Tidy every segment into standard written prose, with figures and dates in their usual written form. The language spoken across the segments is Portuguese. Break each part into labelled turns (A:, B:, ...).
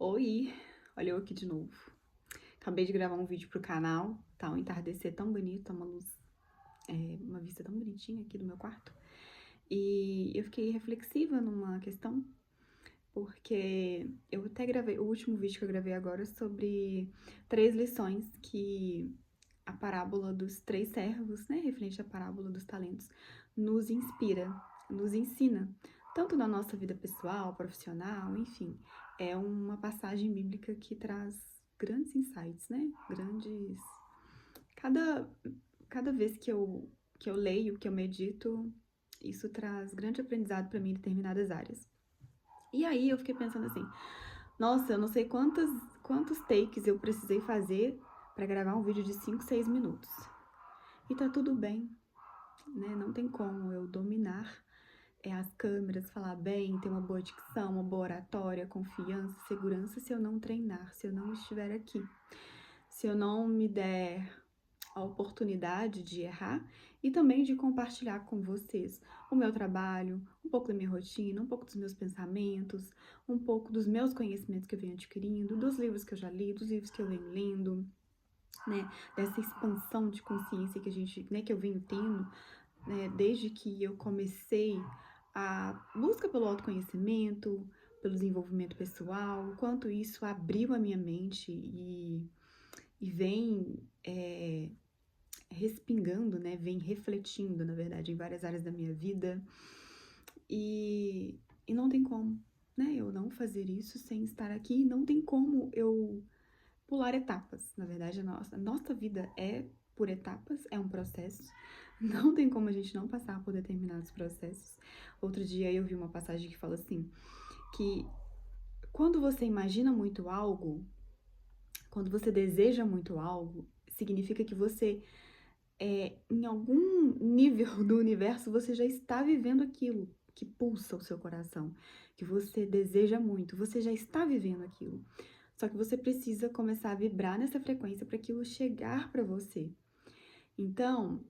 A: Oi, olha eu aqui de novo. Acabei de gravar um vídeo pro canal, tá um entardecer tão bonito, tá uma luz, uma vista tão bonitinha aqui do meu quarto. E eu fiquei reflexiva numa questão, porque eu até gravei, o último vídeo que eu gravei agora sobre 3 lições que a parábola dos 3 servos, né, referente à parábola dos talentos, nos inspira, nos ensina, tanto na nossa vida pessoal, profissional, enfim. É uma passagem bíblica que traz grandes insights, né? Cada, cada vez que eu leio, que eu medito, isso traz grande aprendizado para mim em determinadas áreas. E aí eu fiquei pensando assim, nossa, eu não sei quantos takes eu precisei fazer para gravar um vídeo de 5, 6 minutos. E tá tudo bem, né? Não tem como eu dominar as câmeras, falar bem, ter uma boa dicção, uma boa oratória, confiança, segurança, se eu não treinar, se eu não estiver aqui. Se eu não me der a oportunidade de errar e também de compartilhar com vocês o meu trabalho, um pouco da minha rotina, um pouco dos meus pensamentos, um pouco dos meus conhecimentos que eu venho adquirindo, dos livros que eu já li, dos livros que eu venho lendo, né, dessa expansão de consciência que a gente, né, que eu venho tendo, né, desde que eu comecei a busca pelo autoconhecimento, pelo desenvolvimento pessoal, o quanto isso abriu a minha mente e vem respingando, né, vem refletindo, na verdade, em várias áreas da minha vida. E não tem como, né, eu não fazer isso sem estar aqui, não tem como eu pular etapas. Na verdade, a nossa vida é por etapas, é um processo. Não tem como a gente não passar por determinados processos. Outro dia eu vi uma passagem que fala assim, que quando você imagina muito algo, quando você deseja muito algo, significa que você, em algum nível do universo, você já está vivendo aquilo que pulsa o seu coração, que você deseja muito, você já está vivendo aquilo. Só que você precisa começar a vibrar nessa frequência para aquilo chegar para você. Então,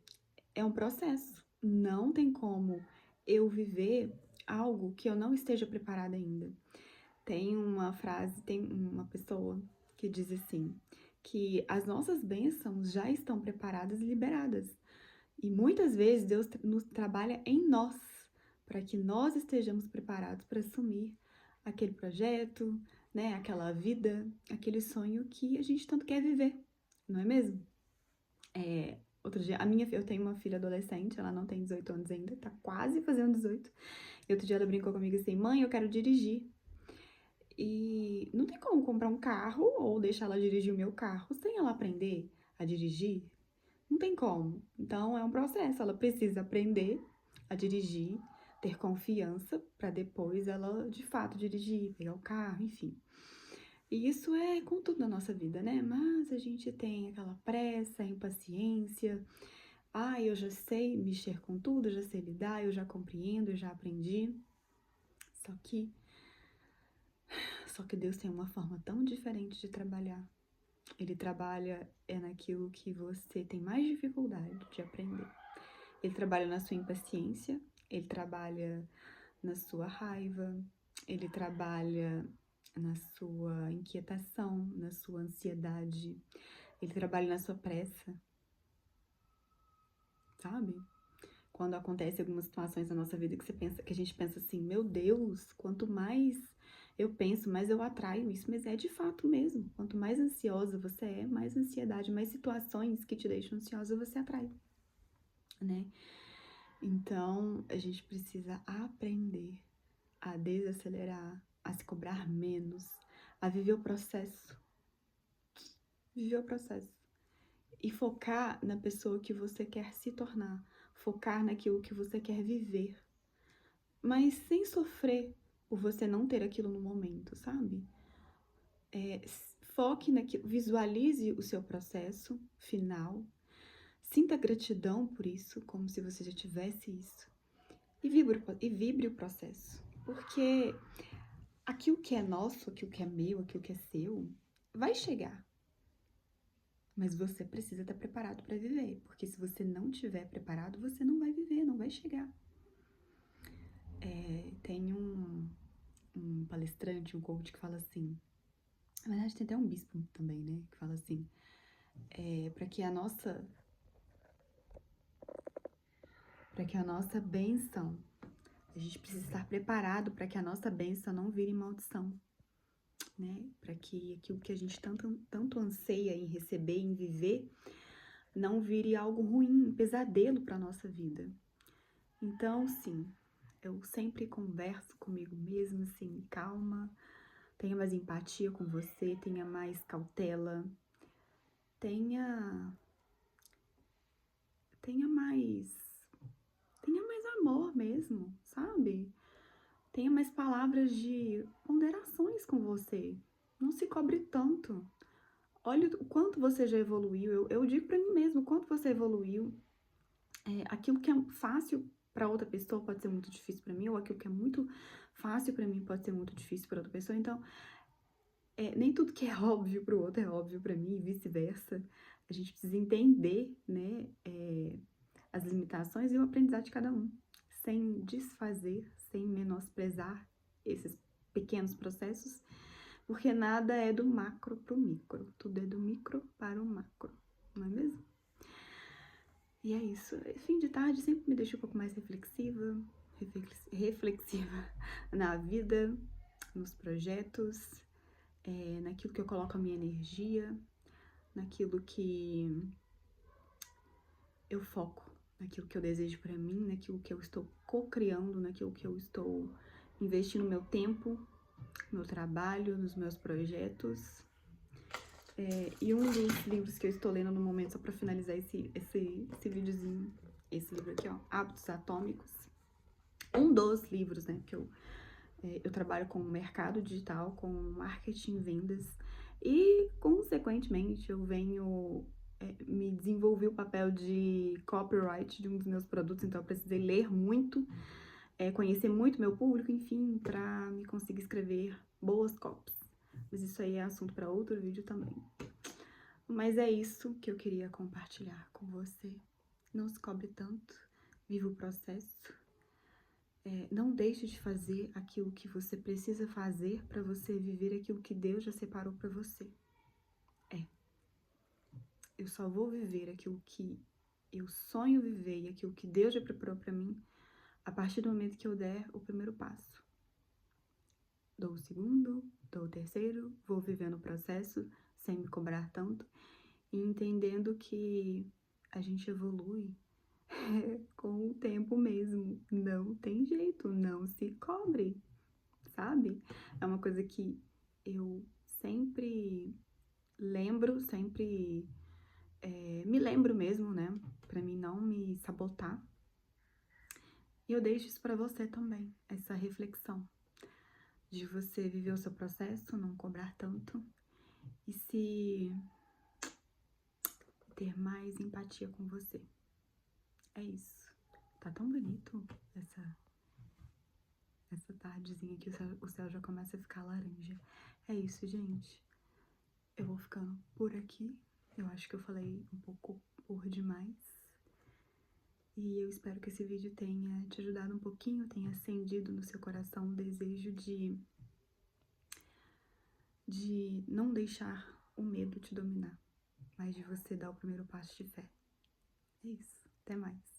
A: é um processo. Não tem como eu viver algo que eu não esteja preparada ainda. Tem uma frase, tem uma pessoa que diz assim, que as nossas bênçãos já estão preparadas e liberadas. E muitas vezes Deus nos trabalha em nós, para que nós estejamos preparados para assumir aquele projeto, né, aquela vida, aquele sonho que a gente tanto quer viver, não é mesmo? Outro dia, eu tenho uma filha adolescente, ela não tem 18 anos ainda, tá quase fazendo 18. E outro dia ela brincou comigo assim, mãe, eu quero dirigir. E não tem como comprar um carro ou deixar ela dirigir o meu carro sem ela aprender a dirigir. Não tem como. Então é um processo. Ela precisa aprender a dirigir, ter confiança para depois ela de fato dirigir, pegar o carro, enfim. E isso é com tudo na nossa vida, né? Mas a gente tem aquela pressa, impaciência. Ah, eu já sei mexer com tudo, eu já sei lidar, eu já compreendo, eu já aprendi. Só que, só que Deus tem uma forma tão diferente de trabalhar. Ele trabalha naquilo que você tem mais dificuldade de aprender. Ele trabalha na sua impaciência, ele trabalha na sua raiva, ele trabalha na sua inquietação, na sua ansiedade, ele trabalha na sua pressa, sabe? Quando acontece algumas situações na nossa vida que a gente pensa assim, meu Deus, quanto mais eu penso, mais eu atraio isso, mas é de fato mesmo. Quanto mais ansiosa você é, mais ansiedade, mais situações que te deixam ansiosa você atrai, né? Então, a gente precisa aprender a desacelerar, a se cobrar menos, a viver o processo. Viver o processo. E focar na pessoa que você quer se tornar. Focar naquilo que você quer viver. Mas sem sofrer por você não ter aquilo no momento, sabe? Foque naquilo, visualize o seu processo final. Sinta gratidão por isso, como se você já tivesse isso. E vibre o processo. Porque aquilo que é nosso, aquilo que é meu, aquilo que é seu, vai chegar. Mas você precisa estar preparado para viver. Porque se você não estiver preparado, você não vai viver, não vai chegar. Tem um palestrante, um coach que fala assim, Na verdade, tem até um bispo também, né? Que fala assim, para que a nossa bênção, a gente precisa estar preparado para que a nossa bênção não vire maldição, né? Para que aquilo que a gente tanto anseia em receber, em viver, não vire algo ruim, um pesadelo para nossa vida. Então, sim, eu sempre converso comigo mesma, assim, calma, tenha mais empatia com você, tenha mais cautela, tenha mais amor mesmo, sabe? Tenha mais palavras de ponderações com você. Não se cobre tanto. Olha o quanto você já evoluiu. Eu digo pra mim mesmo o quanto você evoluiu. Aquilo que é fácil pra outra pessoa pode ser muito difícil pra mim, ou aquilo que é muito fácil pra mim pode ser muito difícil pra outra pessoa. Então, nem tudo que é óbvio pro outro é óbvio pra mim e vice-versa. A gente precisa entender, né, as limitações e o aprendizado de cada um, sem desfazer, sem menosprezar esses pequenos processos, porque nada é do macro pro micro, tudo é do micro para o macro, não é mesmo? E é isso. Fim de tarde sempre me deixa um pouco mais reflexiva na vida, nos projetos, naquilo que eu coloco a minha energia, naquilo que eu foco, naquilo que eu desejo pra mim, naquilo que eu estou co-criando, naquilo que eu estou investindo meu tempo, meu trabalho, nos meus projetos. E um dos livros que eu estou lendo no momento, só pra finalizar esse videozinho, esse livro aqui, ó, Hábitos Atômicos. Um dos livros, né, que eu trabalho com mercado digital, com marketing, vendas, e, consequentemente, eu venho me desenvolver o papel de copyright de um dos meus produtos, então eu precisei ler muito, conhecer muito meu público, enfim, pra me conseguir escrever boas copies. Mas isso aí é assunto para outro vídeo também. Mas é isso que eu queria compartilhar com você. Não se cobre tanto, viva o processo. Não deixe de fazer aquilo que você precisa fazer para você viver aquilo que Deus já separou para você. Eu só vou viver aquilo que eu sonho viver e aquilo que Deus já preparou para mim a partir do momento que eu der o primeiro passo. Dou o segundo, dou o terceiro, vou vivendo o processo sem me cobrar tanto e entendendo que a gente evolui com o tempo mesmo. Não tem jeito, não se cobre, sabe? É uma coisa que eu sempre lembro, sempre me lembro mesmo, né? Pra mim não me sabotar. E eu deixo isso pra você também, essa reflexão de você viver o seu processo, não cobrar tanto e se ter mais empatia com você. É isso. Tá tão bonito essa tardezinha que o céu já começa a ficar laranja. É isso, gente. Eu vou ficando por aqui. Eu acho que eu falei um pouco por demais. E eu espero que esse vídeo tenha te ajudado um pouquinho, tenha acendido no seu coração o desejo de não deixar o medo te dominar, mas de você dar o primeiro passo de fé. É isso. Até mais.